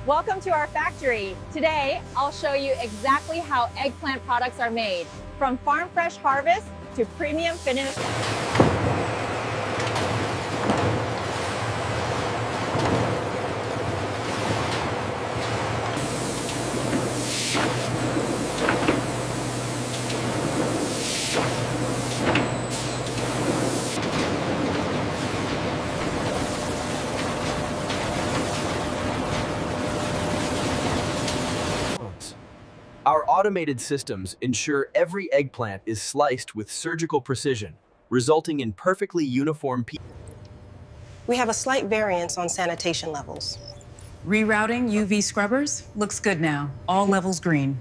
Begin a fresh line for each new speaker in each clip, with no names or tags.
Welcome to our factory. Today, I'll show you exactly how eggplant products are made, from farm fresh harvest to premium finished.
Our automated systems ensure every eggplant is sliced with surgical precision, resulting in perfectly uniform pieces.
We have a slight variance on sanitation levels.
Rerouting UV scrubbers looks good now. All levels green.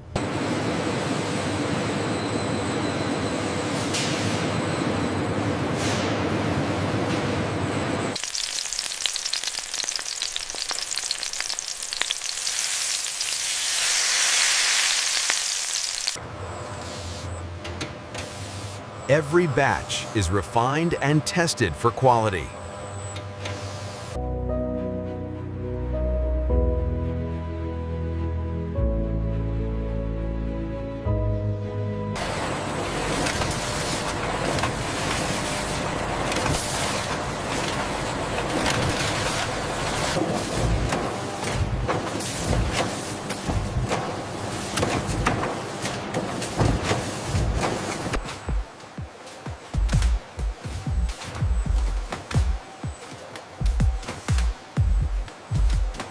Every batch is refined and tested for quality.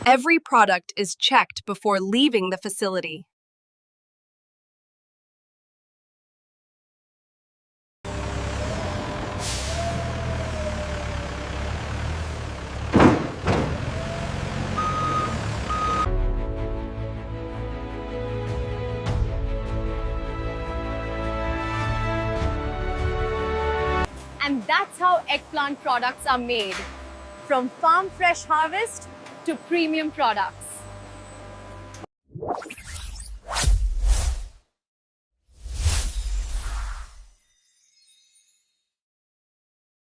Every product is checked before leaving the facility.
And that's how eggplant products are made, from farm fresh harvest to premium products.